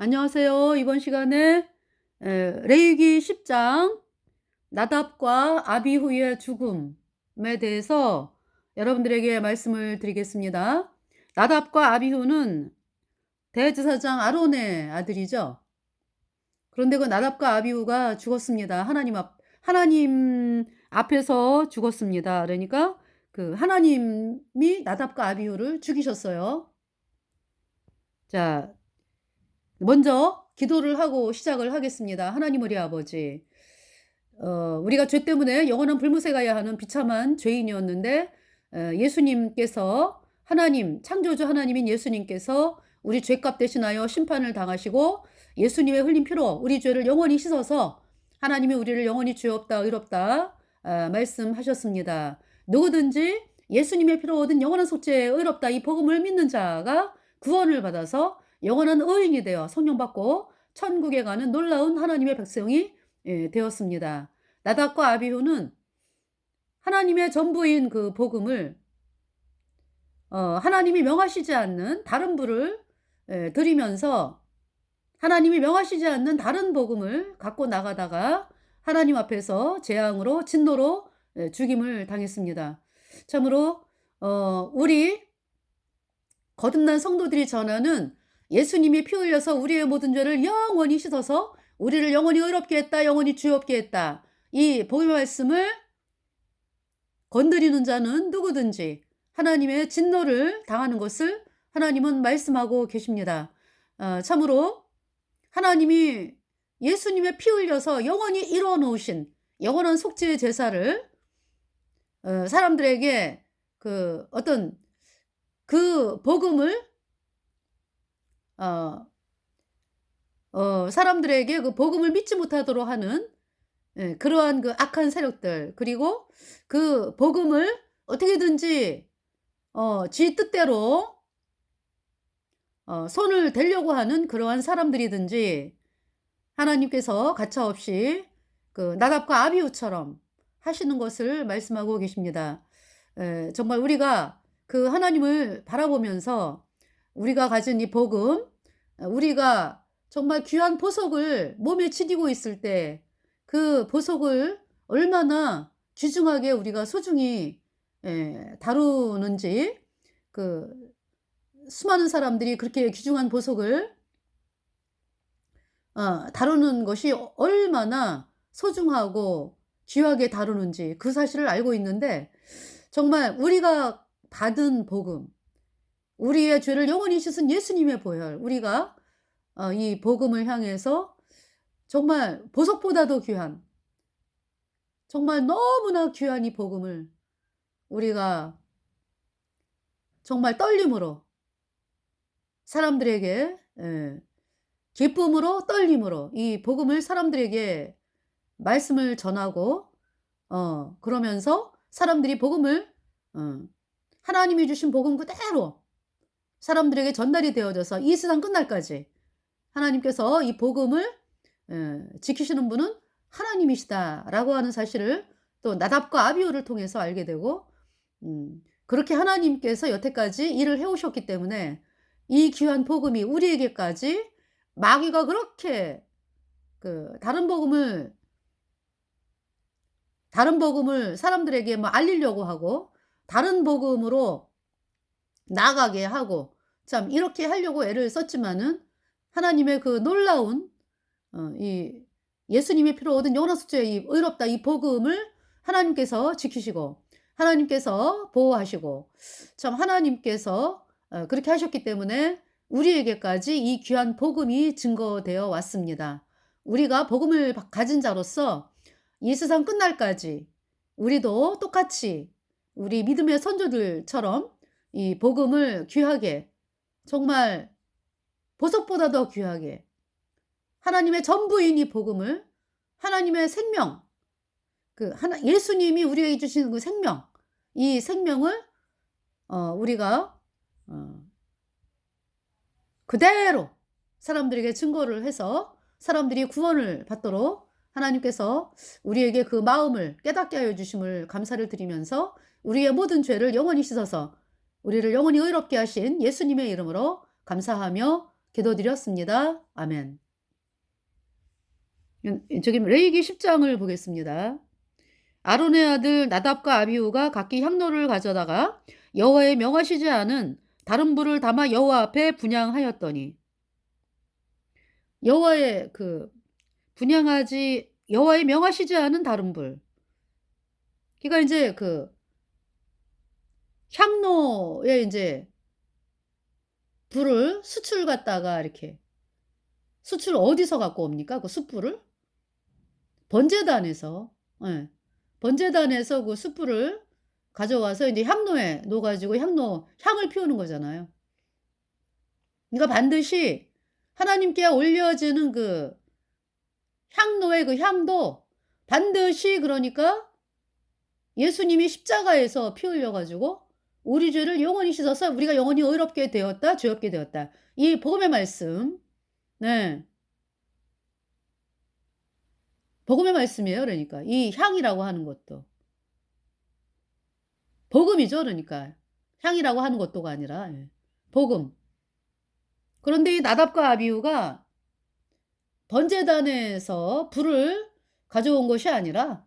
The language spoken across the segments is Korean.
안녕하세요. 이번 시간에 레위기 10장 나답과 아비후의 죽음에 대해서 여러분들에게 말씀을 드리겠습니다. 나답과 아비후는 대제사장 아론의 아들이죠. 그런데 그 나답과 아비후가 죽었습니다. 하나님 앞에서 죽었습니다. 그러니까 그 하나님이 나답과 아비후를 죽이셨어요. 자, 먼저 기도를 하고 시작을 하겠습니다. 하나님 우리 아버지, 우리가 죄 때문에 영원한 불못에 가야 하는 비참한 죄인이었는데 예수님께서 창조주 하나님인 예수님께서 우리 죄값 대신하여 심판을 당하시고 예수님의 흘린 피로 우리 죄를 영원히 씻어서 하나님이 우리를 영원히 죄 없다 의롭다 말씀하셨습니다. 누구든지 예수님의 피로 얻은 영원한 속죄에 의롭다 이 복음을 믿는 자가 구원을 받아서 영원한 의인이 되어 성령 받고 천국에 가는 놀라운 하나님의 백성이 되었습니다. 나답과 아비후는 하나님의 전부인 그 복음을 하나님이 명하시지 않는 다른 부를 드리면서 하나님이 명하시지 않는 다른 복음을 갖고 나가다가 하나님 앞에서 재앙으로 진노로 죽임을 당했습니다. 참으로 우리 거듭난 성도들이 전하는 예수님이 피 흘려서 우리의 모든 죄를 영원히 씻어서 우리를 영원히 의롭게 했다, 영원히 죄 없게 했다. 이 복음의 말씀을 건드리는 자는 누구든지 하나님의 진노를 당하는 것을 하나님은 말씀하고 계십니다. 참으로 하나님이 예수님의 피 흘려서 영원히 이루어 놓으신 영원한 속죄의 제사를 사람들에게 그 어떤 그 복음을 사람들에게 그 복음을 믿지 못하도록 하는 그러한 그 악한 세력들, 그리고 그 복음을 어떻게든지 지 뜻대로 손을 대려고 하는 그러한 사람들이든지 하나님께서 가차없이 그 나답과 아비후처럼 하시는 것을 말씀하고 계십니다. 정말 우리가 그 하나님을 바라보면서 우리가 가진 이 복음, 우리가 정말 귀한 보석을 몸에 지니고 있을 때 그 보석을 얼마나 귀중하게 우리가 소중히 다루는지, 그 수많은 사람들이 그렇게 귀중한 보석을 다루는 것이 얼마나 소중하고 귀하게 다루는지 그 사실을 알고 있는데, 정말 우리가 받은 복음, 우리의 죄를 영원히 씻은 예수님의 보혈, 우리가 이 복음을 향해서 정말 보석보다도 귀한, 정말 너무나 귀한 이 복음을 우리가 정말 떨림으로 사람들에게, 기쁨으로 떨림으로 이 복음을 사람들에게 말씀을 전하고 그러면서 사람들이 복음을 하나님이 주신 복음 그대로 사람들에게 전달이 되어져서 이 세상 끝날까지 하나님께서 이 복음을 지키시는 분은 하나님이시다라고 하는 사실을 또 나답과 아비후를 통해서 알게 되고, 그렇게 하나님께서 여태까지 일을 해오셨기 때문에 이 귀한 복음이 우리에게까지 마귀가 그렇게 그 다른 복음을 사람들에게 뭐 알리려고 하고 다른 복음으로 나아가게 하고 참 이렇게 하려고 애를 썼지만은 하나님의 그 놀라운 이 예수님의 피로 얻은 영원한 속죄의 이 의롭다 이 복음을 하나님께서 지키시고 하나님께서 보호하시고, 참 하나님께서 그렇게 하셨기 때문에 우리에게까지 이 귀한 복음이 증거되어 왔습니다. 우리가 복음을 가진 자로서 이 세상 끝날까지 우리도 똑같이 우리 믿음의 선조들처럼 이 복음을 귀하게, 정말 보석보다 더 귀하게 하나님의 전부인 이 복음을, 하나님의 생명, 예수님이 우리에게 주신 그 생명, 이 생명을 우리가 그대로 사람들에게 증거를 해서 사람들이 구원을 받도록 하나님께서 우리에게 그 마음을 깨닫게 하여 주심을 감사를 드리면서 우리의 모든 죄를 영원히 씻어서 우리를 영원히 의롭게 하신 예수님의 이름으로 감사하며 기도드렸습니다. 아멘. 저기 레위기 10장을 보겠습니다. 아론의 아들 나답과 아비후가 각기 향로를 가져다가 여호와의 명하시지 않은 다른 불을 담아 여호와 앞에 분향하였더니 여호와의 여호와의 명하시지 않은 다른 불. 그러니까 이제 향로에 이제 불을 숯을 갖다가 이렇게 숯을 어디서 갖고 옵니까? 그 숯불을? 번제단에서. 예. 번제단에서 그 숯불을 가져와서 이제 향로에 놓아 가지고 향을 피우는 거잖아요. 그러니까 반드시 하나님께 올려지는 그 향로의 그 향도 반드시 그러니까 예수님이 십자가에서 피 흘려 가지고 우리 죄를 영원히 씻어서 우리가 영원히 의롭게 되었다, 죄 없게 되었다. 이 복음의 말씀. 네. 복음의 말씀이에요 그러니까. 이 향이라고 하는 것도. 복음이죠 그러니까. 향이라고 하는 것도가 아니라. 예. 복음. 그런데 이 나답과 아비후가 번제단에서 불을 가져온 것이 아니라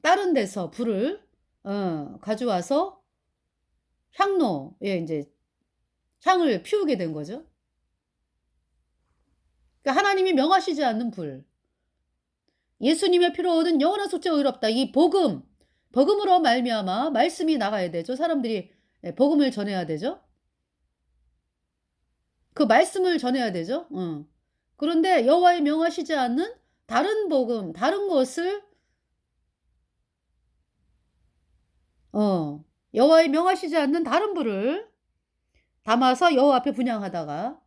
다른 데서 불을 가져와서 향로에 인제 향을 피우게 된 거죠. 그러니까 하나님이 명하시지 않는 불. 예수님의 피로 얻은 영원한 속죄가 의롭다. 이 복음, 복음으로 말미암아 말씀이 나가야 되죠. 사람들이 복음을 전해야 되죠. 그 말씀을 전해야 되죠. 그런데 여호와의 명하시지 않는 다른 복음, 다른 것을 여호와의 명하시지 않는 다른 불을 담아서 여호와 앞에 분향하다가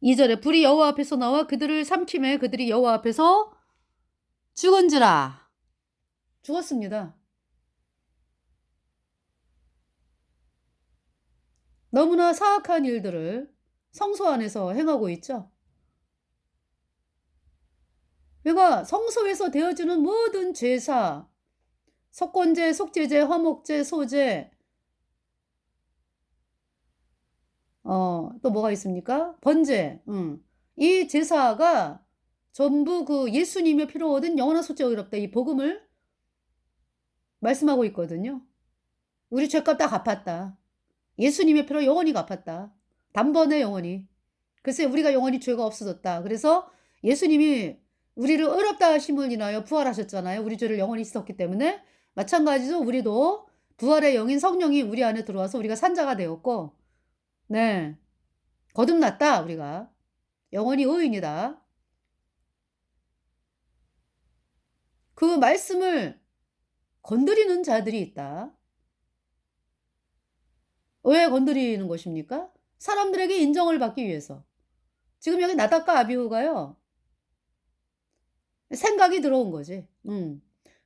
2절에 불이 여호와 앞에서 나와 그들을 삼키매 그들이 여호와 앞에서 죽은지라. 죽었습니다. 너무나 사악한 일들을 성소 안에서 행하고 있죠. 그러니까 성소에서 되어지는 모든 제사, 속건제, 속죄제, 화목제, 소제, 또 뭐가 있습니까? 번제. 이 제사가 전부 그 예수님의 피로 얻은 영원한 속죄가 의롭다. 이 복음을 말씀하고 있거든요. 우리 죄값 다 갚았다. 예수님의 피로 영원히 갚았다. 단번에 영원히. 글쎄 우리가 영원히 죄가 없어졌다. 그래서 예수님이 우리를 의롭다 하심을 인하여 부활하셨잖아요. 우리 죄를 영원히 씻었기 때문에. 마찬가지로 우리도 부활의 영인 성령이 우리 안에 들어와서 우리가 산자가 되었고 네. 거듭났다 우리가. 영원히 의인이다. 그 말씀을 건드리는 자들이 있다. 왜 건드리는 것입니까? 사람들에게 인정을 받기 위해서. 지금 여기 나답과 아비후가요. 생각이 들어온 거지.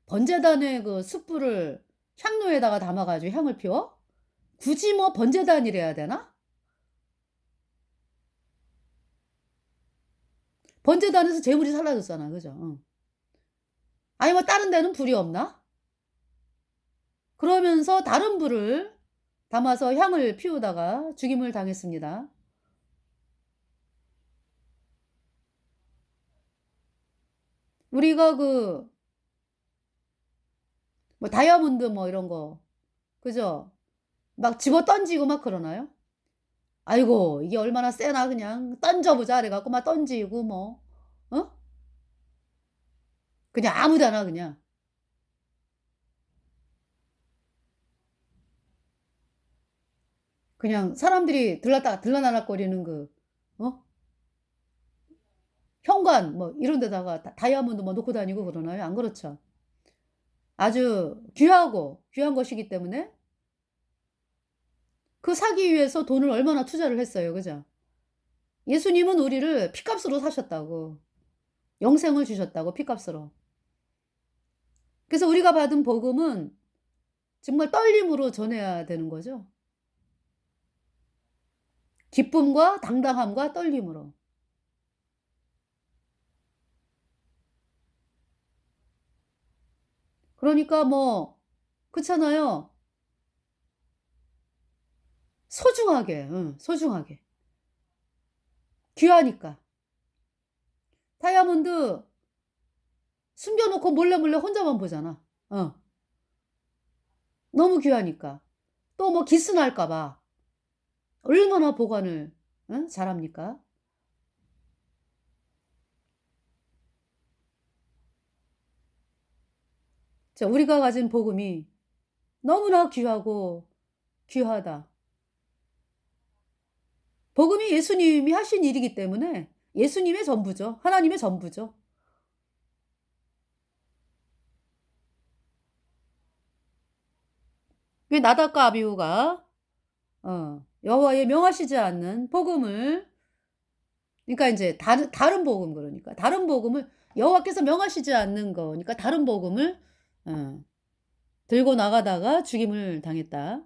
번제단의 그 숯불을 향로에다가 담아 가지고 향을 피워? 굳이 뭐 번제단이래야 되나? 번제단에서 제물이 사라졌잖아. 그죠? 아니 뭐 다른 데는 불이 없나? 그러면서 다른 불을 담아서 향을 피우다가 죽임을 당했습니다. 우리가 뭐 다이아몬드 뭐 이런 거 그죠? 막 집어 던지고 막 그러나요? 아이고 이게 얼마나 세나 그냥 던져 보자 그래 갖고 막 던지고 뭐 어? 그냥 아무 데나 그냥. 그냥 사람들이 들락날락거리는 어? 현관 뭐 이런 데다가 다이아몬드 뭐 놓고 다니고 그러나요? 안 그렇죠. 아주 귀한 것이기 때문에 그 사기 위해서 돈을 얼마나 투자를 했어요. 그죠? 예수님은 우리를 피값으로 사셨다고. 영생을 주셨다고 피값으로. 그래서 우리가 받은 복음은 정말 떨림으로 전해야 되는 거죠. 기쁨과 당당함과 떨림으로. 그러니까 뭐 그렇잖아요. 소중하게, 소중하게. 귀하니까. 다이아몬드 숨겨놓고 몰래 몰래 혼자만 보잖아. 너무 귀하니까. 또 뭐 기스 날까 봐 얼마나 보관을 잘합니까? 자, 우리가 가진 복음이 너무나 귀하고 귀하다. 복음이 예수님이 하신 일이기 때문에 예수님의 전부죠. 하나님의 전부죠. 그 나답과 아비후가 여호와의 명하시지 않는 복음을, 그러니까 이제 다른 복음, 그러니까 다른 복음을 여호와께서 명하시지 않는 거니까 다른 복음을 어 들고 나가다가 죽임을 당했다.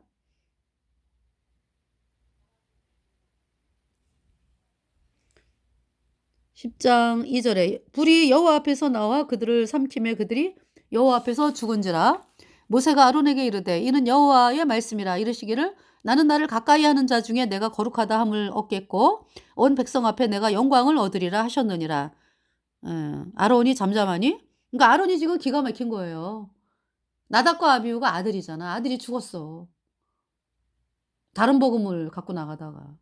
10장 2절에 불이 여호와 앞에서 나와 그들을 삼킴에 그들이 여호와 앞에서 죽은지라. 모세가 아론에게 이르되 이는 여호와의 말씀이라. 이르시기를 나는 나를 가까이 하는 자 중에 내가 거룩하다 함을 얻겠고 온 백성 앞에 내가 영광을 얻으리라 하셨느니라. 아론이 잠잠하니, 그러니까 아론이 지금 기가 막힌 거예요. 나답과 아비후가 아들이잖아. 아들이 죽었어. 다른 복음을 갖고 나가다가.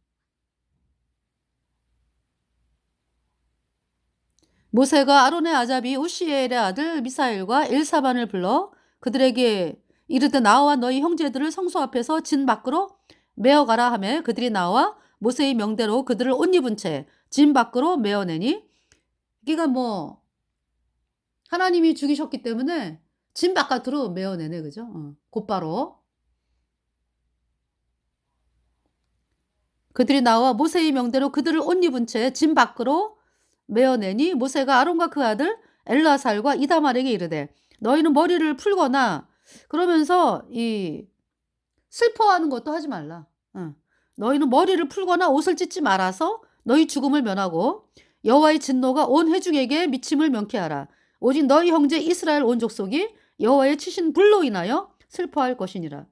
모세가 아론의 아잡이 우시엘의 아들 미사엘과 엘사반을 불러 그들에게 이르되 나와 너희 형제들을 성소 앞에서 진 밖으로 메어가라 하매 그들이 나와 모세의 명대로 그들을 옷 입은 채 진 밖으로 메어내니, 그러니까 뭐 하나님이 죽이셨기 때문에 진 바깥으로 메어내네, 그죠? 곧바로 그들이 나와 모세의 명대로 그들을 옷 입은 채 진 밖으로 메어내니 모세가 아론과 그 아들 엘라살과 이다말에게 이르되 너희는 머리를 풀거나, 그러면서 이 슬퍼하는 것도 하지 말라. 너희는 머리를 풀거나 옷을 찢지 말아서 너희 죽음을 면하고 여호와의 진노가 온 회중에게 미침을 명케하라. 오직 너희 형제 이스라엘 온 족속이 여호와의 치신 불로 인하여 슬퍼할 것이니라.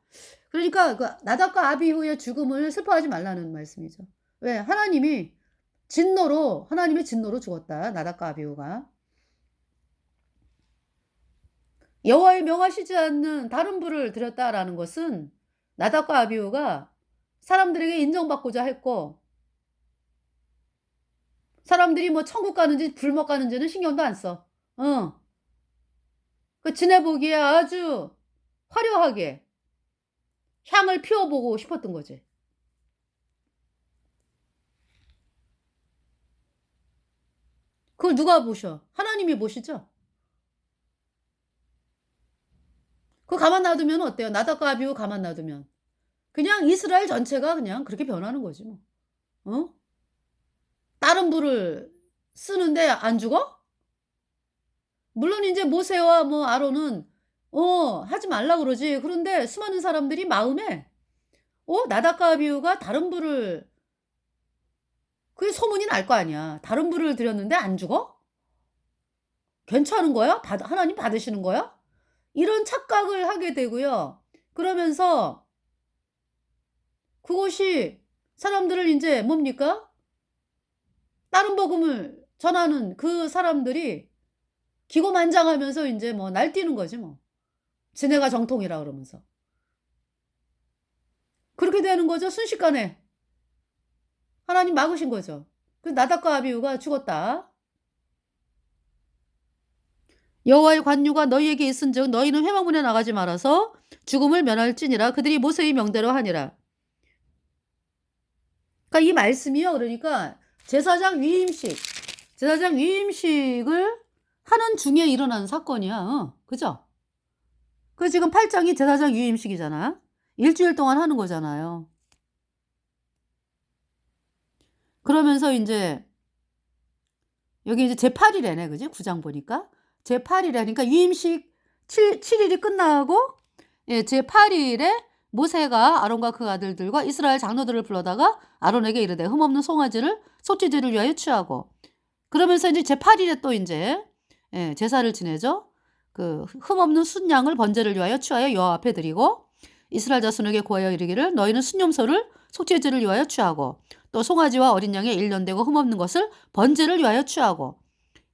그러니까 그 나답과 아비후의 죽음을 슬퍼하지 말라는 말씀이죠. 왜? 하나님의 진노로 죽었다. 나답과 아비후가. 여호와의 명하시지 않는 다른 불을 들였다라는 것은 나답과 아비후가 사람들에게 인정받고자 했고, 사람들이 뭐 천국 가는지 불못 가는지는 신경도 안 써. 그 지내보기에 아주 화려하게 향을 피워보고 싶었던 거지. 그걸 누가 보셔? 하나님이 보시죠? 그거 가만 놔두면 어때요? 나답과 아비후 가만 놔두면 그냥 이스라엘 전체가 그냥 그렇게 변하는 거지 뭐. 다른 불을 쓰는데 안 죽어? 물론 이제 모세와 뭐 아론은 하지 말라 그러지. 그런데 수많은 사람들이 마음에 나답과 아비후가 다른 불을, 그게 소문이 날 거 아니야. 다른 불을 드렸는데 안 죽어? 괜찮은 거야? 하나님 받으시는 거야? 이런 착각을 하게 되고요. 그러면서 그것이 사람들을 이제 뭡니까? 다른 복음을 전하는 그 사람들이 기고만장하면서 이제 뭐 날뛰는 거지 뭐. 지네가 정통이라 그러면서. 그렇게 되는 거죠. 순식간에. 하나님 막으신 거죠. 그 나답과 아비후가 죽었다. 여호와의 관유가 너희에게 있은즉 너희는 회막문에 나가지 말아서 죽음을 면할지니라. 그들이 모세의 명대로 하니라. 그러니까 이 말씀이요. 그러니까 제사장 위임식을 하는 중에 일어난 사건이야. 그죠? 그 지금 8장이 제사장 위임식이잖아. 일주일 동안 하는 거잖아요. 그러면서 이제 여기 이제 제8일에네, 그지? 9장 보니까 제8일에, 그러니까 위임식 7일이 끝나고 제8일에 모세가 아론과 그 아들들과 이스라엘 장로들을 불러다가 아론에게 이르되 흠없는 송아지를 속죄제를 위하여 취하고, 그러면서 이제 제8일에 또 이제 제사를 지내죠. 그 흠없는 순양을 번제를 위하여 취하여 여호와 앞에 드리고 이스라엘 자손에게 고하여 이르기를 너희는 순념소를 속죄제를 위하여 취하고 또 송아지와 어린 양의 일년되고 흠없는 것을 번제를 위하여 취하고.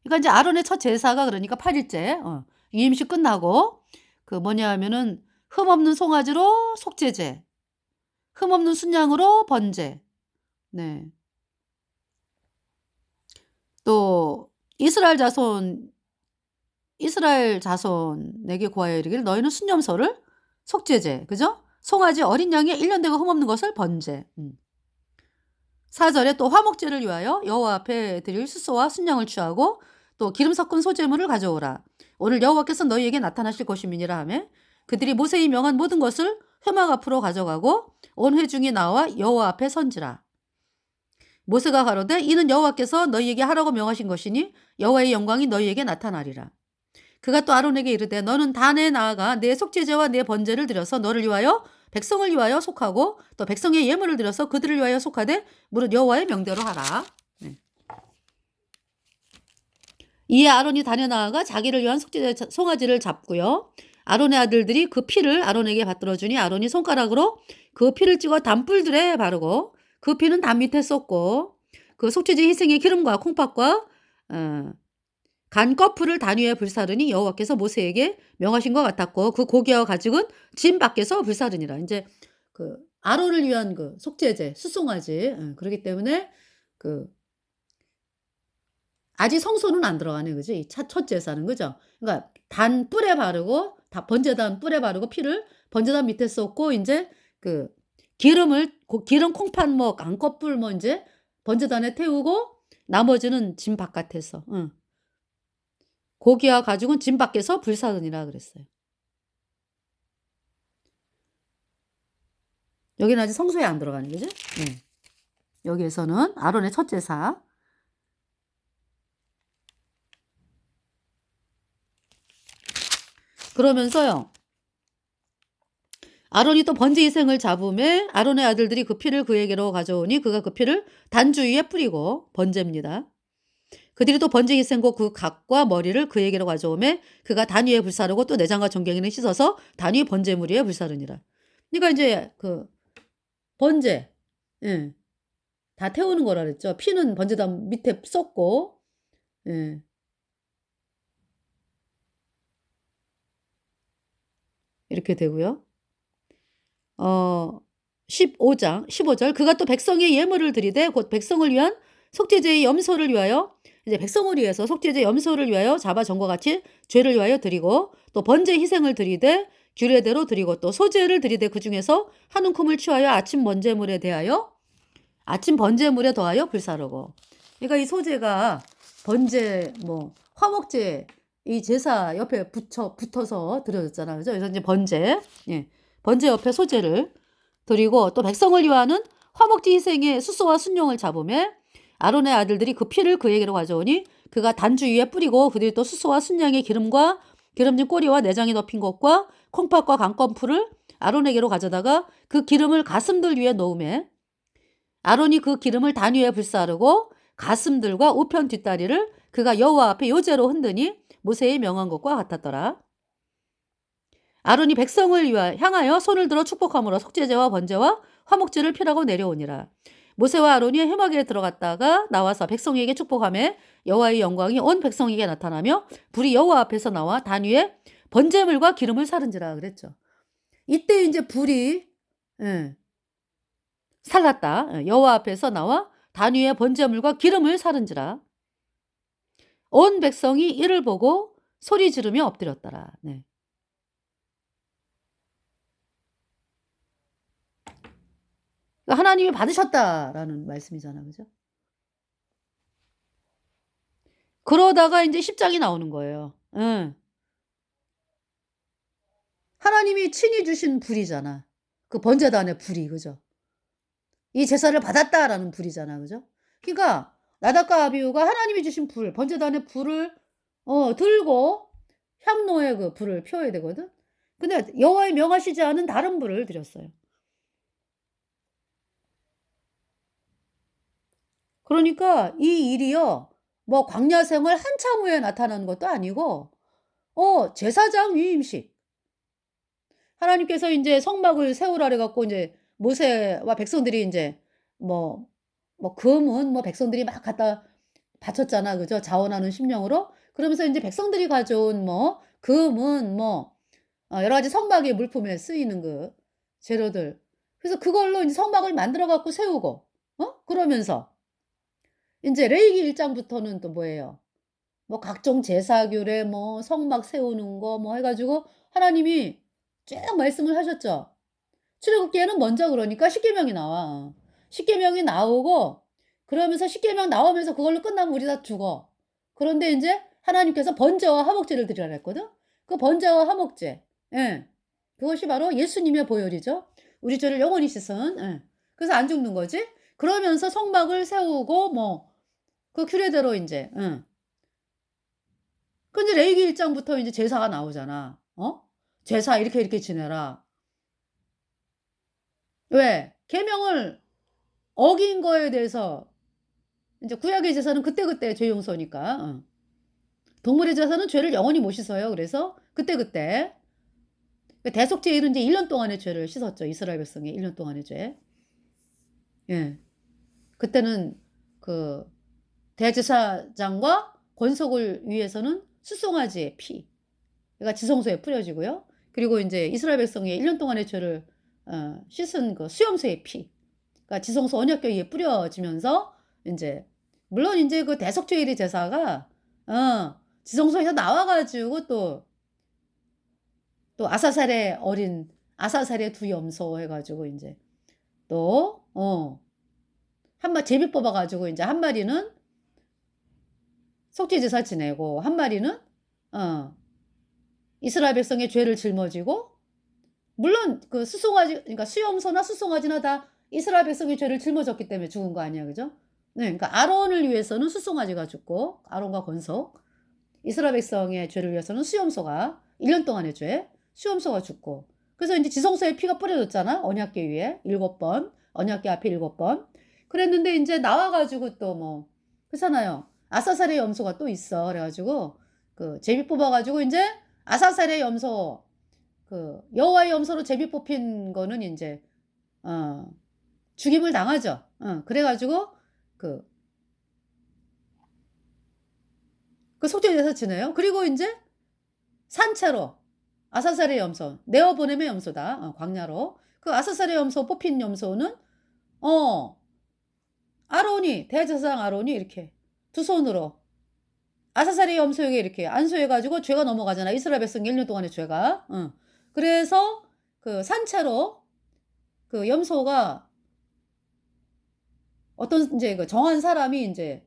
그러니까 이제 아론의 첫 제사가 그러니까 8일째 유임식 끝나고 그 뭐냐 하면은 흠없는 송아지로 속죄제, 흠없는 순양으로 번제. 네. 또 이스라엘 자손에게 고하여 이르기를 너희는 순념소를 속죄제, 그죠? 송아지 어린 양의 1년되고 흠없는 것을 번제. 4절에 또 화목제를 위하여 여호와 앞에 드릴 수소와 순양을 취하고 또 기름 섞은 소제물을 가져오라. 오늘 여호와께서 너희에게 나타나실 것임이니라 하며 그들이 모세의 명한 모든 것을 회막 앞으로 가져가고 온 회중이 나와 여호와 앞에 선지라. 모세가 가로되 이는 여호와께서 너희에게 하라고 명하신 것이니 여호와의 영광이 너희에게 나타나리라. 그가 또 아론에게 이르되 너는 단에 나아가 내 속죄제와 내 번제를 드려서 너를 위하여 백성을 위하여 속하고 또 백성의 예물을 드려서 그들을 위하여 속하되 무릇 여호와의 명대로 하라. 네. 이에 아론이 단에 나아가 자기를 위한 속죄제 송아지를 잡고요. 아론의 아들들이 그 피를 아론에게 받들어 주니 아론이 손가락으로 그 피를 찍어 단뿔들에 바르고 그 피는 단 밑에 쏟고 그 속죄제 희생의 기름과 콩팥과 간 거풀을 단 위에 불사르니 여호와께서 모세에게 명하신 것 같았고 그 고기와 가죽은 짐 밖에서 불사르니라. 이제 그 아론을 위한 그 속죄제 수송아지. 그렇기 때문에 그 아직 성소는 안 들어가네, 그죠? 이 첫 제사는, 그죠? 그러니까 단 뿔에 바르고 번제단 뿔에 바르고 피를 번제단 밑에 쏟고 이제 그 기름을 기름 콩팥 뭐 안꺼풀 뭐 이제 번제단에 태우고 나머지는 짐 바깥에서. 고기와 가죽은 짐 밖에서 불사르니라 그랬어요. 여기는 아직 성소에 안 들어가는 거죠? 네. 여기에서는 아론의 첫 제사. 그러면서요. 아론이 또 번제 희생을 잡음에 아론의 아들들이 그 피를 그에게로 가져오니 그가 그 피를 단주 위에 뿌리고 번제입니다. 그들이 또 번제 희생고 그 각과 머리를 그에게로 가져오매 그가 단 위에 불사르고 또 내장과 정경이는 씻어서 단 위 번제물 위에 불사르니라. 그러니까 이제 그 번제, 예, 다 태우는 거라 그랬죠. 피는 번제단 밑에 쏟고, 예. 이렇게 되고요. 15절 그가 또 백성의 예물을 드리되 곧 백성을 위한 속죄제의 염소를 위하여 이제 백성을 위해서 속죄제 염소를 위하여 잡아 전과 같이 죄를 위하여 드리고 또 번제 희생을 드리되 규례대로 드리고 또 소제를 드리되 그 중에서 한 움큼을 취하여 아침 번제물에 더하여 불사르고. 그러니까 이 소제가 번제 뭐 화목제 이 제사 옆에 붙어서 드려졌잖아요. 그죠? 그래서 이제 번제, 예. 번제 옆에 소제를 드리고 또 백성을 위하는 화목제 희생의 수소와 순용을 잡으매 아론의 아들들이 그 피를 그에게로 가져오니 그가 단주 위에 뿌리고 그들이 또 수소와 순양의 기름과 기름진 꼬리와 내장이 덮인 것과 콩팥과 강건풀을 아론에게로 가져다가 그 기름을 가슴들 위에 놓으매 아론이 그 기름을 단 위에 불사르고 가슴들과 우편 뒷다리를 그가 여호와 앞에 요제로 흔드니 모세의 명한 것과 같았더라. 아론이 백성을 향하여 손을 들어 축복함으로 속죄제와 번제와 화목제를 피라고 내려오니라. 모세와 아론이 회막에 들어갔다가 나와서 백성에게 축복하며 여호와의 영광이 온 백성에게 나타나며 불이 여호와 앞에서 나와 단 위에 번제물과 기름을 사른지라 그랬죠. 이때 이제 불이 살랐다. 여호와 앞에서 나와 단 위에 번제물과 기름을 사른지라. 온 백성이 이를 보고 소리 지르며 엎드렸더라. 네. 하나님이 받으셨다라는 말씀이잖아, 그죠? 그러다가 이제 10장이 나오는 거예요. 하나님이 친히 주신 불이잖아. 그 번제단의 불이, 그죠? 이 제사를 받았다라는 불이잖아, 그죠? 그러니까 나답과 아비후가 하나님이 주신 불, 번제단의 불을 들고 향로의 그 불을 피워야 되거든. 근데 여호와의 명하시지 않은 다른 불을 드렸어요. 그러니까 이 일이요, 뭐 광야 생활 한참 후에 나타나는 것도 아니고, 제사장 위임식. 하나님께서 이제 성막을 세우라 그래갖고 이제 모세와 백성들이 인제 뭐 금은 뭐 백성들이 막 갖다 바쳤잖아. 그죠? 자원하는 심령으로. 그러면서 인제 백성들이 가져온 뭐 금은 뭐 여러 가지 성막의 물품에 쓰이는 그 재료들. 그래서 그걸로 인제 성막을 만들어 갖고 세우고 그러면서 인제 레위기 1 장부터는 또 뭐예요? 뭐 각종 제사 규례 뭐 성막 세우는 거 뭐 해 가지고 하나님이 쭉 말씀을 하셨죠. 출애굽기에는 먼저 그러니까 십계명이 나와. 십계명이 나오고 그러면서 십계명 나오면서 그걸로 끝나면 우리 다 죽어. 그런데 인제 하나님께서 번제와 화목제를 드리라 그랬거든. 그 번제와 화목제. 예. 그것이 바로 예수님의 보혈이죠. 우리 죄를 영원히 씻은. 예. 그래서 안 죽는 거지. 그러면서 성막을 세우고 뭐 그 규례대로 인제 근데 레위기 1 장부터 인제 제사가 나오잖아. 제사 이렇게, 이렇게 지내라. 왜? 계명을 어긴 거에 대해서 인제 구약의 제사는 그때그때 죄 용서니까. 동물의 제사는 죄를 영원히 못 씻어요. 그래서 그때그때. 그 대속죄일은 이제 1년 동안의 죄를 씻었죠. 이스라엘 백성의 1년 동안의 죄. 예. 그때는 그 대제사장과 권속을 위해서는 수송아지의 피 그러니까 지성소에 뿌려지고요. 그리고 인제 이스라엘 백성의 1년 동안의 죄를 씻은 그 수염소의 피 그러니까 지성소 언약궤 위에 뿌려지면서 인제 물론 인제 그 대속죄일의 제사가 지성소에서 나와 가지고 또 아사살의 어린 아사살의 두 염소 해 가지고 인제 또 한 제비 뽑아 가지고 인제 한 마리는 속죄제사 지내고 한 마리는 어 이스라엘 백성의 죄를 짊어지고 물론 그 수송아지 그러니까 수염소나 수송아지나 다 이스라엘 백성의 죄를 짊어졌기 때문에 죽은 거 아니야. 그죠? 네. 그러니까 아론을 위해서는 수송아지가 죽고 아론과 권속, 이스라엘 백성의 죄를 위해서는 수염소가 1년 동안의 죄, 수염소가 죽고 그래서 인제 지성소에 피가 뿌려졌잖아. 언약궤 위에 7번, 언약궤 앞에 7번. 그랬는데 인제 나와 가지고 또 뭐 그렇잖아요. 아사살의 염소가 또 있어. 그래 가지고 그 제비 뽑아 가지고 인제 아사살의 염소 여호와의 염소로 제비 뽑힌 거는 인제 어 죽임을 당하죠. 그래 가지고 그 속죄제사 지내요. 그리고 인제 산채로 아사살의 염소 내어 보냄의 염소다. 광야로. 그 아사살의 염소 뽑힌 염소는 어 아론이 대제사장 아론이 이렇게 두 손으로 아사살의 염소에게 이렇게 안수해 가지고 죄가 넘어가잖아. 이스라엘 백성 1년 동안의 죄가. 그래서 그 산채로 그 염소가 어떤 인제 그 정한 사람이 인제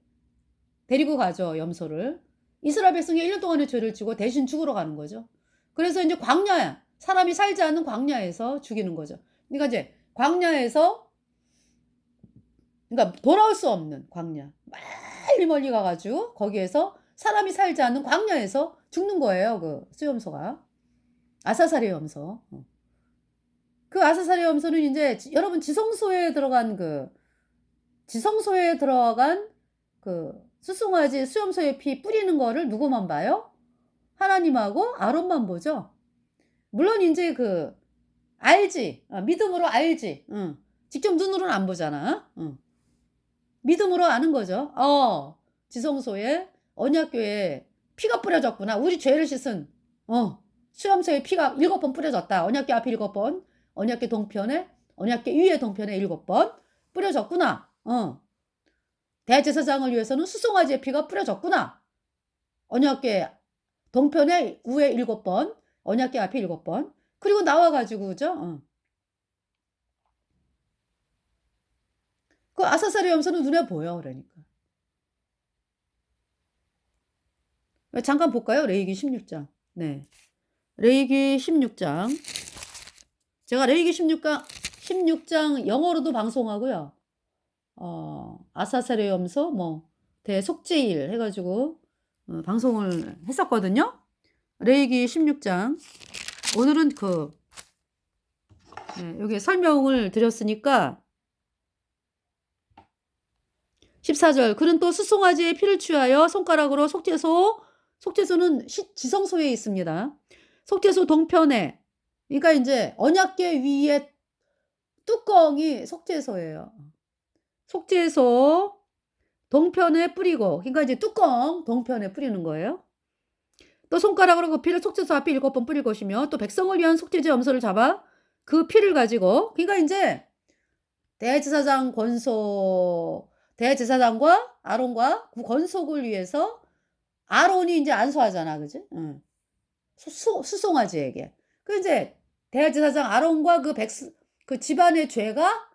데리고 가죠, 염소를. 이스라엘 백성이 1년 동안의 죄를 지고 대신 죽으러 가는 거죠. 그래서 인제 광야야 사람이 살지 않는 광야에서 죽이는 거죠. 그러니까 이제 광야에서 그러니까 돌아올 수 없는 광야. 멀리 멀리 가 가지고 거기에서 사람이 살지 않는 광야에서 죽는 거예요, 그 수염소가. 아사살의 염소. 그 아사살의 염소는 인제 여러분 지성소에 들어간 그 수송아지 수염소의 피 뿌리는 거를 누구만 봐요? 하나님하고 아론만 보죠. 물론 인제 알지. 믿음으로 알지. 직접 눈으로는 안 보잖아. 믿음으로 아는 거죠. 지성소에 언약궤에 피가 뿌려졌구나. 우리 죄를 씻은 수염소에 피가 7번 뿌려졌다. 언약궤 앞에 7번, 언약궤 동편에, 언약궤 위에 동편에 7번 뿌려졌구나. 대제사장을 위해서는 수송아지의 피가 뿌려졌구나. 언약궤 동편에 위에 7번, 언약궤 앞에 7번. 그리고 나와 가지고 그죠? 그 아사살의 염소는 눈에 보여 그러니까. 잠깐 볼까요? 레위기 16장. 네. 레위기 16장. 제가 레위기 16장 영어로도 방송하고요. 아사살의 염소 뭐 대속죄일 해 가지고 방송을 했었거든요. 레위기 16장. 오늘은 여기 설명을 드렸으니까 14절 그는 또 수송아지의 피를 취하여 손가락으로 속죄소는 지성소에 있습니다. 속죄소 동편에 그러니까 인제 언약궤 위에 뚜껑이 속죄소예요. 속죄소 동편에 뿌리고, 그러니까 이제 뚜껑 동편에 뿌리는 거예요. 또 손가락으로 그 피를 속죄소 앞에 7번 뿌릴 것이며, 또 백성을 위한 속죄제 염소를 잡아 그 피를 가지고, 그러니까 인제 대제사장 권속, 대제사장과 아론과 그 권속을 위해서 아론이 인제 안수하잖아. 그지? 응. 수송아지에게. 그 인제 대제사장 아론과 그 집안의 죄가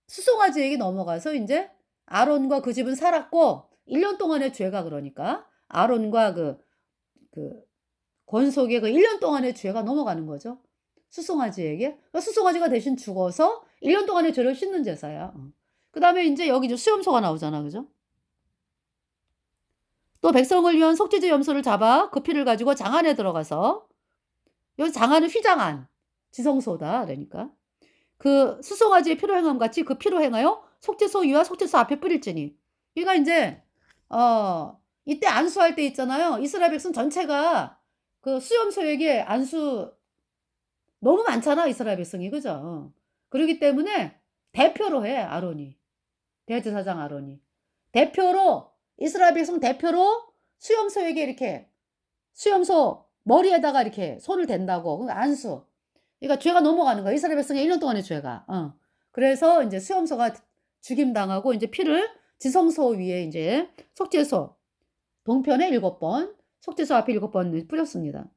수송아지에게 넘어가서 인제 아론과 그 집은 살았고, 1년 동안의 죄가, 그러니까 아론과 그 권속의 그 1년 동안의 죄가 넘어가는 거죠, 수송아지에게. 수송아지가 대신 죽어서 1년 동안의 죄를 씻는 제사야. 그다음에 인제 여기 이제 수염소가 나오잖아. 그죠? 또 백성을 위한 속죄제 염소를 잡아 그 피를 가지고 장 안에 들어가서, 여기 장안은 휘장안, 지성소다 그러니까. 그 수송아지의 피로 행함 같이 그 피로 행하여 속죄소 위와 속죄소 앞에 뿌릴지니. 그러니까 인제 이때 안수할 때 있잖아요. 이스라엘 백성 전체가 그 수염소에게 안수 너무 많잖아, 이스라엘 백성이. 그죠? 그러기 때문에 대표로 해, 아론이. 대제사장 아론이. 대표로, 이스라엘 백성 대표로 수염소에게 이렇게, 수염소 머리에다가 이렇게 손을 댄다고. 그 안수. 그러니까 죄가 넘어가는 거야. 이스라엘 백성의 1년 동안의 죄가. 그래서 인제 수염소가 죽임당하고 인제 피를 지성소 위에 인제 속죄소 동편에 7번, 속죄소 앞에 7번 뿌렸습니다.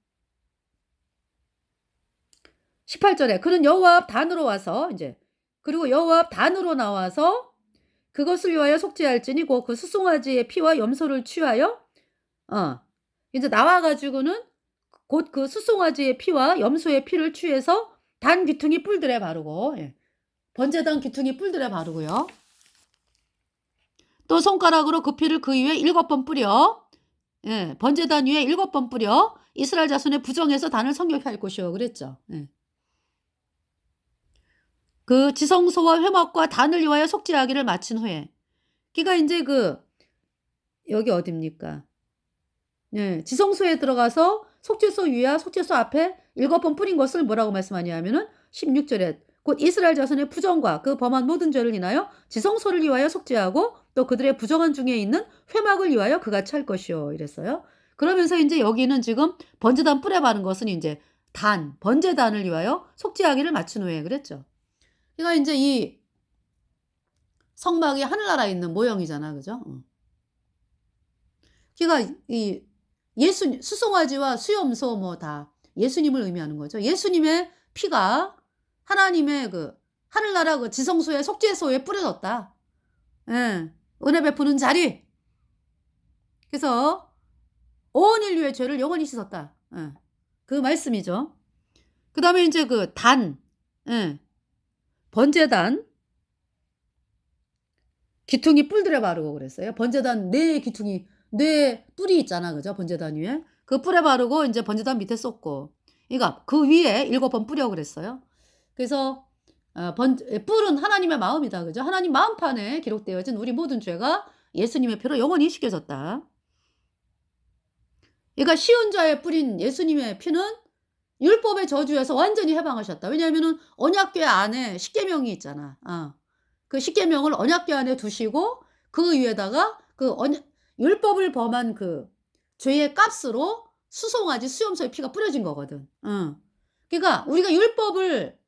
18절에 그는 여호와 앞 단으로 와서, 인제 그리고 여호와 앞 단으로 나와서 그것을 위하여 속죄할지니 곧 그 수송아지의 피와 염소를 취하여, 인제 나와 가지고는 곧 그 수송아지의 피와 염소의 피를 취해서 단 귀퉁이 뿔들에 바르고, 예. 번제단 귀퉁이 뿔들에 바르고요. 또 손가락으로 그 피를 그 위에 7번 뿌려, 예. 번제단 위에 7번 뿌려 이스라엘 자손의 부정에서 단을 성결케 할 것이요 그랬죠. 예. 그 지성소와 회막과 단을 위하여 속죄하기를 마친 후에, 그러니까 인제 여기 어딥니까? 예. 지성소에 들어가서 속죄소 위와 속죄소 앞에 7번 뿌린 것을 뭐라고 말씀하냐면은 16절에 곧 이스라엘 자손의 부정과 그 범한 모든 죄를 인하여 지성소를 위하여 속죄하고 또 그들의 부정한 중에 있는 회막을 위하여 그같이 할 것이요 이랬어요. 그러면서 인제 여기는 지금 번제단 뿔에 바른 것은 인제 번제단을 위하여 속죄하기를 마친 후에 그랬죠. 그러니까 인제 이 성막이 하늘나라에 있는 모형이잖아. 그죠? 그러니까 이 수송아지와 수염소 뭐 다 예수님을 의미하는 거죠. 예수님의 피가 하나님의 그 하늘나라 그 지성소의 속죄소에 뿌려졌다. 예. 은혜 베푸는 자리. 그래서 온 인류의 죄를 영원히 씻었다. 예. 그 말씀이죠. 그다음에 인제 예. 번제단 귀퉁이 뿔들에 바르고 그랬어요. 번제단 귀퉁이 뿔이 있잖아. 그죠? 번제단 위에. 그 뿔에 바르고 인제 번제단 밑에 쏟고. 그러니까 그 위에 7번 뿌려 그랬어요. 그래서 뿔은 하나님의 마음이다. 그죠? 하나님 마음판에 기록되어진 우리 모든 죄가 예수님의 피로 영원히 씻겨졌다. 그러니까 시온자에 뿌린 예수님의 피는 율법의 저주에서 완전히 해방하셨다. 왜냐하면은 언약궤 안에 십계명이 있잖아. 그 십계명을 언약궤 안에 두시고 그 위에다가 율법을 범한 그 죄의 값으로 수송아지 수염소의 피가 뿌려진 거거든. 그러니까 우리가 율법을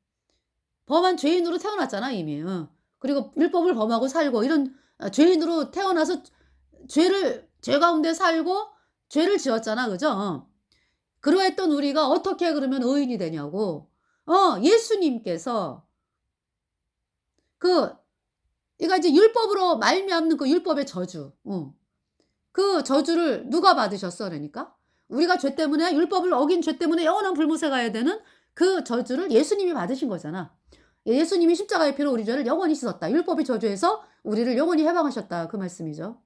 범한 죄인으로 태어났잖아 이미. 그리고 율법을 범하고 살고 이런 죄인으로 태어나서 죄 가운데 살고 죄를 지었잖아. 그죠? 그러했던 우리가 어떻게 그러면 의인이 되냐고. 예수님께서 그러니까 이제 율법으로 말미암는 그 율법의 저주. 그 저주를 누가 받으셨어 그러니까? 우리가 죄 때문에 율법을 어긴 죄 때문에 영원한 불못에 가야 되는 그 저주를 예수님이 받으신 거잖아. 예수님이 십자가의 피로 우리 죄를 영원히 씻었다. 율법의 저주에서 우리를 영원히 해방하셨다. 그 말씀이죠.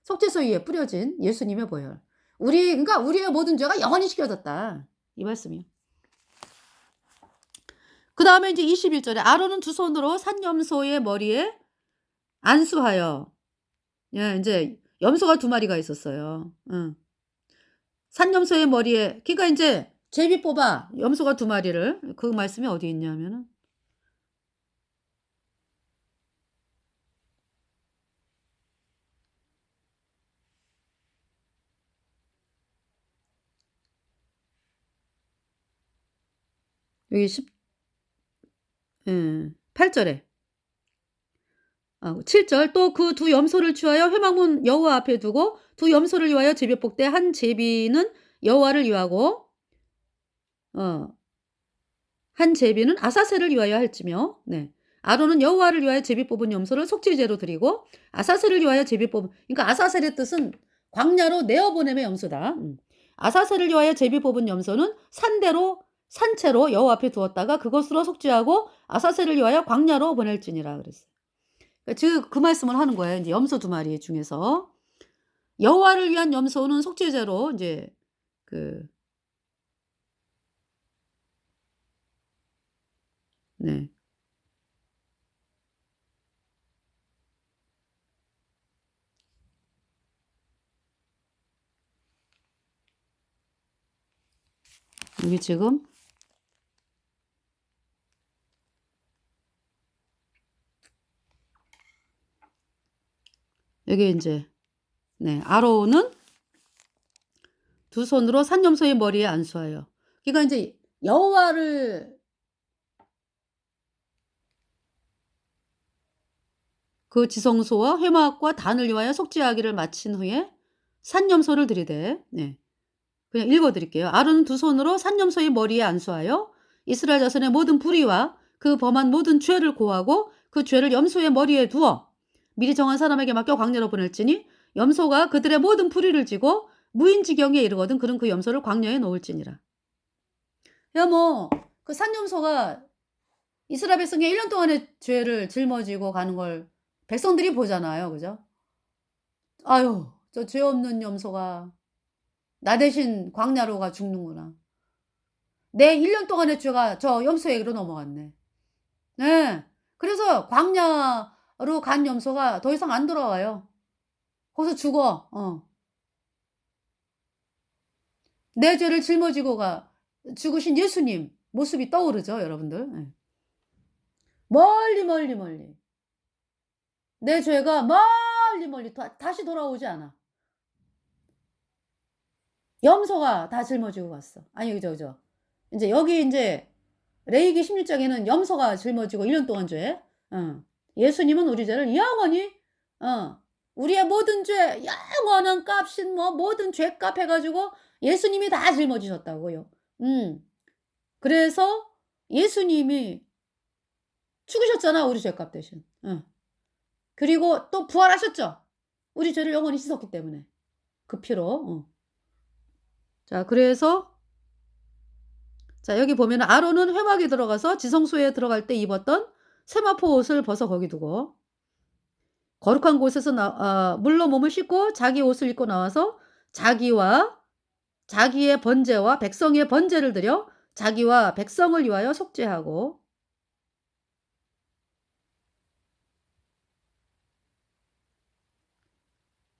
속죄소 위에 뿌려진 예수님의 보혈. 그러니까 우리의 모든 죄가 영원히 씻겨졌다. 이 말씀이요. 그다음에 이제 21절에 아론은 두 손으로 산염소의 머리에 안수하여, 예, 인제 염소가 2마리가 있었어요. 산염소의 머리에, 그러니까 인제 제비 뽑아 염소가 2마리를, 그 말씀이 어디 있냐면은 여기 8절에 7절 또 그 두 염소를 취하여 회막문 여호와 앞에 두고 두 염소를 위하여 제비 뽑되 한 제비는 여호와를 위하고 한 제비는 아사셀을 위하여 할지며 네. 아론은 여호와를 위하여 제비 뽑은 염소를 속죄제로 드리고 아사셀을 위하여 제비 뽑은 그러니까 아사셀의 뜻은 광야로 내어보냄의 염소다. 아사셀을 위하여 제비 뽑은 염소는 산채로 여호와 앞에 두었다가 그것으로 속죄하고 아사셀을 위하여 광야로 보낼지니라 그랬어요. 즉 그 말씀을 하는 거예요. 이제 염소 2마리 중에서 여호와를 위한 염소는 속죄제로 이제 네. 여기 지금 여기 이제 아론은 두 손으로 산염소의 머리에 안수하여. 그러니까 이제 여호와를 그 지성소와 회막과 단을 위하여 속죄하기를 마친 후에 산염소를 드리되 그냥 읽어드릴게요. 아론은 두 손으로 산염소의 머리에 안수하여 이스라엘 자손의 모든 불의와 그 범한 모든 죄를 고하고 그 죄를 염소의 머리에 두어 미리 정한 사람에게 맡겨 광야로 보낼지니 염소가 그들의 모든 불의를 지고 무인지경에 이르거든 그는 그 염소를 광야에 놓을지니라. 야 그 산염소가 이스라엘 백성의 1년 동안의 죄를 짊어지고 가는 걸 백성들이 보잖아요. 그죠? 아유 저 죄 없는 염소가 나 대신 광야로 가 죽는구나. 내 1년 동안의 죄가 저 염소에게로 넘어갔네. 네. 그래서 광야로 간 염소가 더 이상 안 돌아와요. 거기서 죽어. 내 죄를 짊어지고 죽으신 예수님 모습이 떠오르죠, 여러분들. 네. 멀리 내 죄가 멀리 다시 돌아오지 않아. 염소가 다 짊어지고 갔어. 아니 그죠. 이제 여기 이제 레위기 16장에는 염소가 짊어지고 1년 동안 죄. 예수님은 우리 죄를 영원히 우리의 모든 죄 영원한 값인 모든 죄값 해가지고 예수님이 다 짊어지셨다고요. 그래서 예수님이 죽으셨잖아 우리 죄값 대신. 그리고 또 부활하셨죠. 우리 죄를 영원히 씻었기 때문에 그 피로. 자 그래서 자 여기 보면 아론은 회막에 들어가서 지성소에 들어갈 때 입었던 세마포 옷을 벗어 거기 두고 거룩한 곳에서 물로 몸을 씻고 자기 옷을 입고 나와서 자기의 번제와 백성의 번제를 드려 자기와 백성을 위하여 속죄하고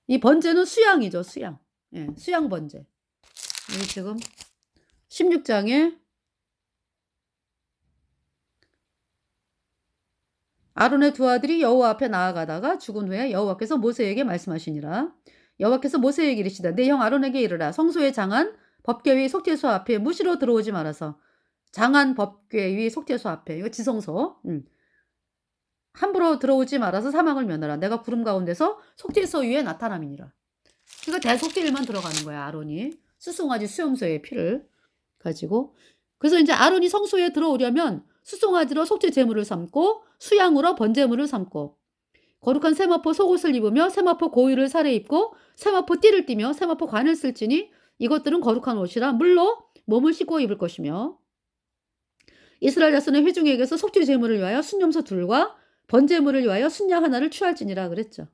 이 번제는 수양이죠. 수양. 수양 번제. 여기 지금 16장에 아론의 두 아들이 여호와 앞에 나아가다가 죽은 후에 여호와께서 모세에게 말씀하시니라. 여호와께서 모세에게 이르시되 내 형 아론에게 이르라. 성소의 장한 법궤 위 속죄소 앞에 무시로 들어오지 말아서 장한 법궤 위 속죄소 앞에 이거 지성소 함부로 들어오지 말아서 사망을 면하라. 내가 구름 가운데서 속죄소 위에 나타남이니라. 그러니까 대속죄일만 들어가는 거야. 아론이 수송아지 수염소의 피를 가지고. 그래서 이제 아론이 성소에 들어오려면 수송아지로 속죄 제물을 삼고 수양으로 번제물을 삼고 거룩한 세마포 속옷을 입으며 세마포 고위를 살에 입고 세마포 띠를 띠며 세마포 관을 쓸지니 이것들은 거룩한 옷이라 물로 몸을 씻고 입을 것이며 이스라엘 자손의 회중에게서 속죄 제물을 위하여 순염소 둘과 번제물을 위하여 순양 하나를 취할지니라 그랬죠.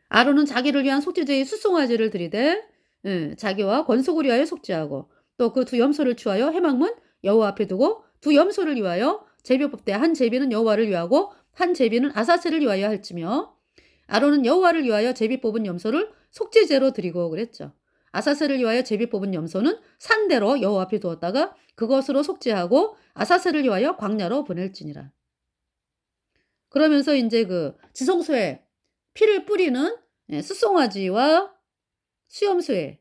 아론은 자기를 위한 속죄제의 수송아지를 드리되 자기와 권속을 위하여 속죄하고 또 그 두 염소를 취하여 회막문 여호와 앞에 두고 두 염소를 위하여 제비 뽑되 한 제비는 여호와를 위하고 한 제비는 아사셀을 위하여 할지며 아론은 여호와를 위하여 제비 뽑은 염소를 속죄제로 드리고 그랬죠. 아사셀을 위하여 제비 뽑은 염소는 산대로 여호와 앞에 두었다가 그것으로 속죄하고 아사셀을 위하여 광야로 보낼지니라. 그러면서 이제 그 지성소에 피를 뿌리는 수송아지와 수염소에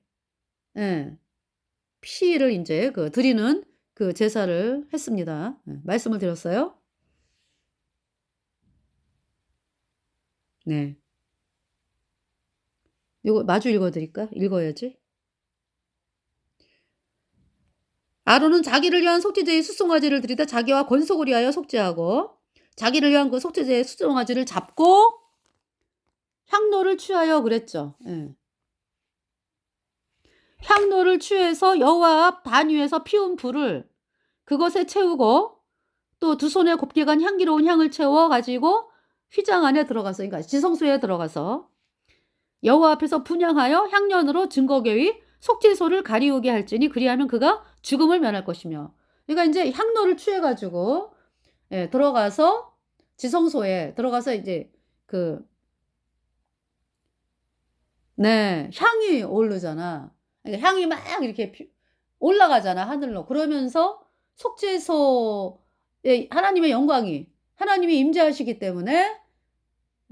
피를 이제 드리는 그 제사를 했습니다. 말씀을 드렸어요. 네. 요거 마주 읽어 드릴까? 읽어야지. 아론은 자기를 위한 속죄제의 수송아지를 드리다 자기와 권속을 위하여 속죄하고 자기를 위한 그 속죄제의 수송아지를 잡고 향로를 취하여 그랬죠. 예. 향로를 취해서 여호와 앞 단 위에서 피운 불을 그것에 채우고 또 두 손에 곱게 간 향기로운 향을 채워 가지고 휘장 안에 들어가서 그러니까 지성소에 들어가서 여호와 앞에서 분향하여 향년으로 증거궤의 속죄소를 가리우게 할지니 그리하면 그가 죽음을 면할 것이며. 그러니까 인제 향로를 취해 가지고 예 들어가서 지성소에 들어가서 이제 그 네 향이 오르잖아. 그러니까 향이 막 이렇게 올라가잖아 하늘로. 그러면서 속죄소에 하나님의 영광이 하나님이 임재하시기 때문에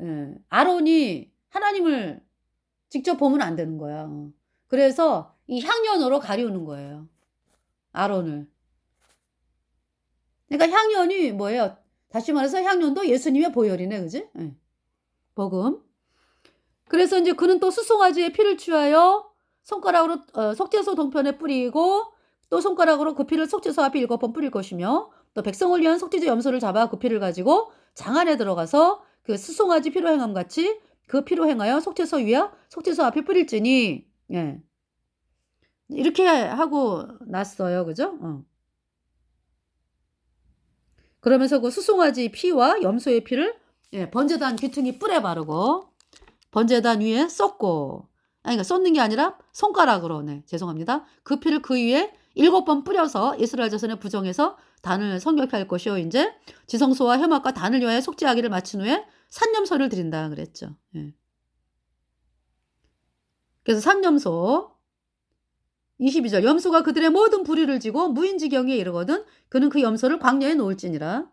예 아론이 하나님을 직접 보면 안 되는 거야. 그래서 이 향연으로 가리우는 거예요, 아론을. 그러니까 향연이 뭐예요? 다시 말해서 향연도 예수님의 보혈이네. 그지? 예. 복음. 그래서 인제 그는 또 수송아지의 피를 취하여 손가락으로 속죄소 동편에 뿌리고 또 손가락으로 그 피를 속죄소 앞에 7번 뿌릴 것이며 또 백성을 위한 속죄제 염소를 잡아 그 피를 가지고 장 안에 들어가서 그 수송아지 피로 행함 같이 그 피로 행하여 속죄소 위와 속죄소 앞에 뿌릴지니 예. 이렇게 하고 났어요. 그죠? 그러면서 그 수송아지 피와 염소의 피를 예 번제단 귀퉁이 뿔에 바르고 번제단 위에 쏟고 아니 그러니까 쏟는 게 아니라 손가락으로 네 죄송합니다. 그 피를 그 위에 7번 뿌려서 이스라엘 자손의 부정에서 단을 성결케 할 것이요 인제 지성소와 회막과 단을 위하여 속죄하기를 마친 후에 산염소를 드린다 그랬죠. 예. 그래서 산염소 22절 염소가 그들의 모든 불의를 지고 무인지경에 이르거든 그는 그 염소를 광야에 놓을지니라.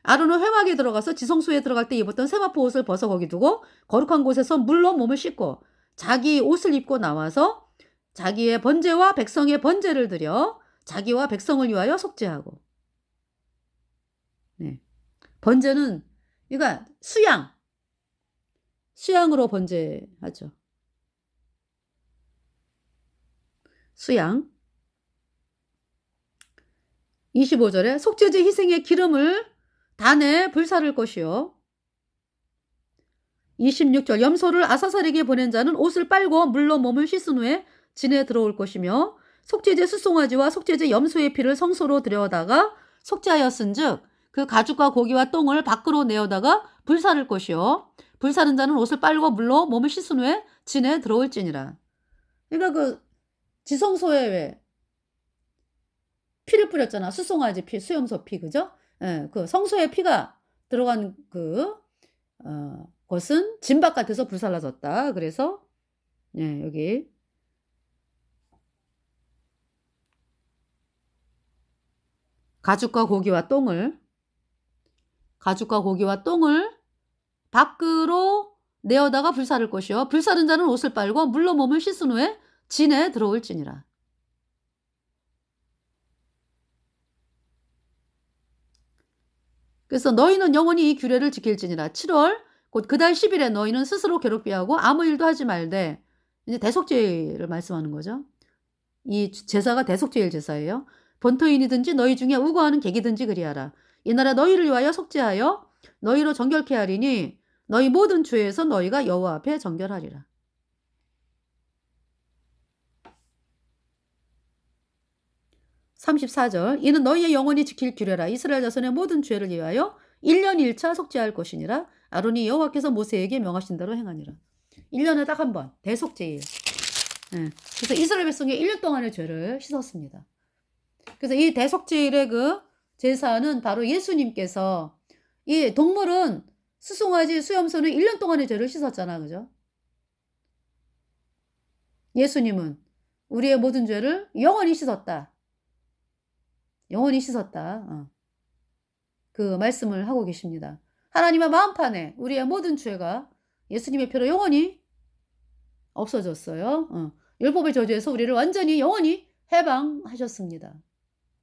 아론은 회막에 들어가서 지성소에 들어갈 때 입었던 세마포 옷을 벗어 거기 두고 거룩한 곳에서 물로 몸을 씻고 자기 옷을 입고 나와서 자기의 번제와 백성의 번제를 드려 자기와 백성을 위하여 속죄하고. 네. 번제는 그러니까 수양으로 번제하죠. 수양. 25절에 속죄제 희생의 기름을 단에 불사를 것이요. 26절 염소를 아사살에게 보낸 자는 옷을 빨고 물로 몸을 씻은 후에 진에 들어올 것이며 속죄제 수송아지와 속죄제 염소의 피를 성소로 들여다가 속죄하였은즉 그 가죽과 고기와 똥을 밖으로 내어다가 불사를 것이요. 불사른 자는 옷을 빨고 물로 몸을 씻은 후에 진에 들어올지니라. 그러니까 그 지성소에 왜 피를 뿌렸잖아. 수송아지 피, 수염소 피, 그죠? 예, 그 성소에 피가 들어간 것은 진 바깥에서 불살라졌다. 그래서 예, 여기 가죽과 고기와 똥을 밖으로 내어다가 불사를 것이요. 불사른 자는 옷을 빨고 물로 몸을 씻은 후에 진에 들어올지니라. 그래서 너희는 영원히 이 규례를 지킬지니라. 7월 곧 그달 10일에 너희는 스스로 괴롭게 하고 아무 일도 하지 말되 이제 대속죄를 말씀하는 거죠. 이 제사가 대속죄일 제사예요. 본토인이든지 너희 중에 우고하는 객이든지 그리하라. 이날에 너희를 위하여 속죄하여 너희로 정결케 하리니 너희 모든 죄에서 너희가 여호와 앞에 정결하리라. 34절 이는 너희의 영원히 지킬 규례라. 이스라엘 자손의 모든 죄를 위하여 1년 1차 속죄할 것이니라. 아론이 여호와께서 모세에게 명하신 대로 행하니라. 1년에 딱 한 번 대속죄일. 예. 그래서 이스라엘 백성의 1년 동안의 죄를 씻었습니다. 그래서 이 대속죄일의 그 제사는 바로 예수님께서 이 동물은 수송아지 수염소는 1년 동안의 죄를 씻었잖아. 그죠? 예수님은 우리의 모든 죄를 영원히 씻었다. 영원히 씻었다. 그 말씀을 하고 계십니다. 하나님의 마음판에 우리의 모든 죄가 예수님의 피로 영원히 없어졌어요. 율법의 저주에서 우리를 완전히 영원히 해방하셨습니다.